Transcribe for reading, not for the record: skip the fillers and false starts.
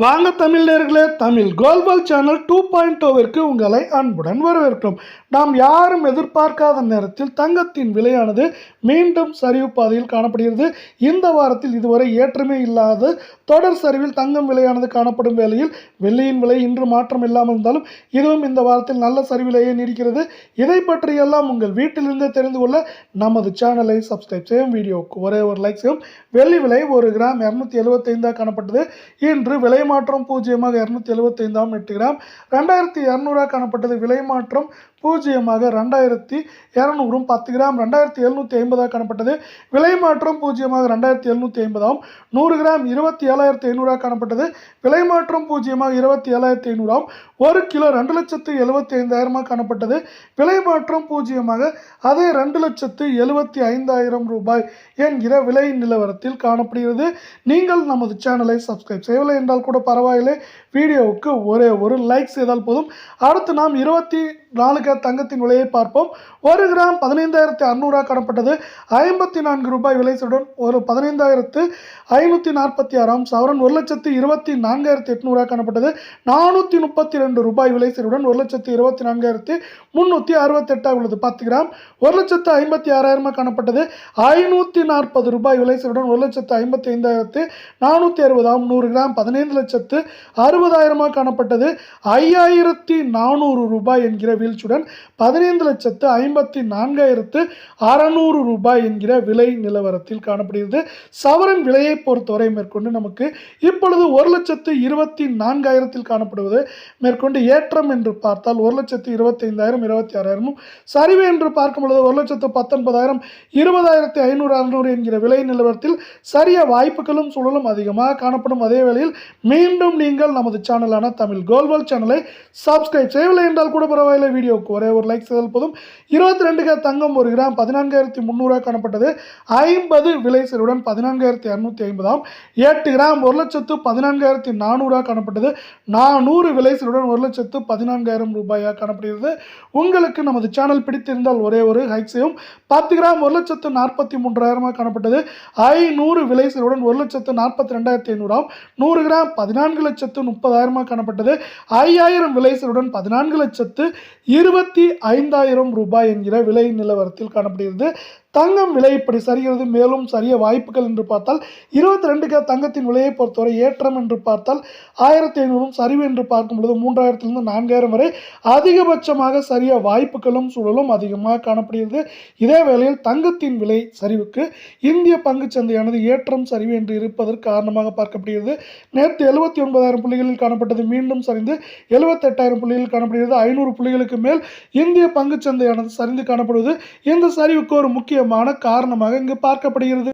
வாங்க தமிழ் நேயர்களே, தமிழ் கோல்பால் சேனல் 2.0விற்கு உங்களை அன்புடன் வரவேற்கிறோம். நாம் யாரும் எதிர்பார்க்காத நேரத்தில் தங்கத்தின் விலையானது மீண்டும் சரிவு பாதையில் காணப்படுகிறது. இந்த வாரத்தில் இதுவரை ஏற்றமே இல்லாத தொடர் சரிவில் தங்கம் விலையானது காணப்படும் வேளையில் வெள்ளியின் விலை இன்று மாற்றம் இல்லாமல் இருந்தாலும் இதுவும் இந்த வாரத்தில் நல்ல சரிவிலேயே நீடிக்கிறது. இதை பற்றியெல்லாம் உங்கள் வீட்டிலிருந்தே தெரிந்து கொள்ள நமது சேனலை சப்ஸ்கிரைப் செய்யும், வீடியோவுக்கு ஒரே ஒரு லைக் செய்யும். வெள்ளி விலை 1 கிராம் 275 காணப்பட்டது. இன்று விலை மாற்றம் பூஜ்ஜியமாக 275 8 கிராம் 2200 காணப்பட்டது. விலை மாற்றம் பூஜ்ஜியமாக 2200 10 கிராம் 2750 காணப்பட்டது. விலை மாற்றம் பூஜ்ஜியமாக 2750 100 கிராம் 27500 காணப்பட்டது. விலை மாற்றம் பூஜ்ஜியமாக 27500 1 கிலோ 2,75,000 காணப்பட்டது. விலை மாற்றம் பூஜ்ஜியமாக அதே 2,75,000 ரூபாய் என்கிற விலை நிலவரத்தில் காணப்படுகிறது. நீங்கள் நமது சேனலை சப்ஸ்கிரைப் செய்யவில்லை என்றால் கூட பரவாயில்லை, வீடியோவுக்கு ஒரே ஒரு லைக் செய்தால் போதும். அடுத்து நாம் 24 கேரட் தங்கத்தின் விலையை பார்ப்போம். 1 கிராம் 15,600 காணப்பட்டது. 54 ரூபாய் விலையுடன் ஒரு 15,546 சவரன் 1,24,800 காணப்பட்டது. 432 ரூபாய் விலையுடன் 1,24,368 உள்ளது. 10 கிராம் 1,56,000 காணப்பட்டது. 540 ரூபாய் விலையுடன் 1,55,460 100 கிராம் 15,60,000 காணப்பட்டது. 5,400 ரூபாய் என்கிற வீழ்ச்சியுடன் 15,54,600 ரூபாய் என்கிற விலை நிலவரத்தில் காணப்படுகிறது. சவரன் விலையை பொறுத்தவரை மேற்கொண்டு நமக்கு இப்பொழுது 1,24,000 காணப்படுவது. மேற்கொண்டு ஏற்றம் என்று பார்த்தால் 1,25,000 26,000 சரிவு என்று பார்க்கும் பொழுது 1,19,000 20,500 என்கிற விலை நிலவரத்தில் சரிய வாய்ப்புகளும் சூழலும் அதிகமாக காணப்படும். அதே வேளையில் மீண்டும் நீங்கள் நமது சேனலான தமிழ் கோல்பால் சேனலை சப்ஸ்கிரைப் செய்யவில்லை என்றால் கூட பரவாயில்லை, வீடியோவுக்கு ஒரே ஒரு லைக் செய்தால் போதும். 22 கேரட் தங்கம் 1 கிராம் 14,300 காணப்பட்டது. 50 விலை சரிவுடன் 14,250 8 கிராம் 1,14,400 காணப்பட்டது. 400 விலை சரிவுடன் 1,14,000 ரூபாயாக காணப்படுகிறது. உங்களுக்கு நமது சேனல் பிடித்திருந்தால் ஒரே ஒரு லைக் செய்யும். 10 கிராம் 1,43,000 காணப்பட்டது. 500 விலை சரிவுடன் 1,42,500 100 கிராம் 14,30,000 காணப்பட்டது. 5000 விலை சரிவுடன் 14,25,000 ரூபாய் என்கிற விலை நிலவரத்தில் காணப்படுகிறது. தங்கம் விலை இப்படி சரிகிறது. மேலும் சரிய வாய்ப்புகள் என்று பார்த்தால் 22 கேரட் தங்கத்தின் விலையை பொறுத்தவரை ஏற்றம் என்று பார்த்தால் 1,500 சரிவு என்று பார்க்கும் பொழுது 3,000 4,000 வரை அதிகபட்சமாக சரிய வாய்ப்புகளும் சூழலும் அதிகமாக காணப்படுகிறது. இதே வேளையில் தங்கத்தின் விலை சரிவுக்கு இந்திய பங்கு சந்தையானது ஏற்றம் சரிவு என்று இருப்பதற்கு காரணமாக பார்க்கப்படுகிறது. நேற்று 79,000 புள்ளிகளில் காணப்பட்டது, மீண்டும் சரிந்து 78,000 புள்ளிகளில் காணப்படுகிறது. 500 புள்ளிகளுக்கு மேல் இந்திய பங்கு சந்தையானது சரிந்து காணப்படுவது இந்த சரிவுக்கு ஒரு முக்கிய காரணமாக இங்கு பார்க்கப்படுகிறது.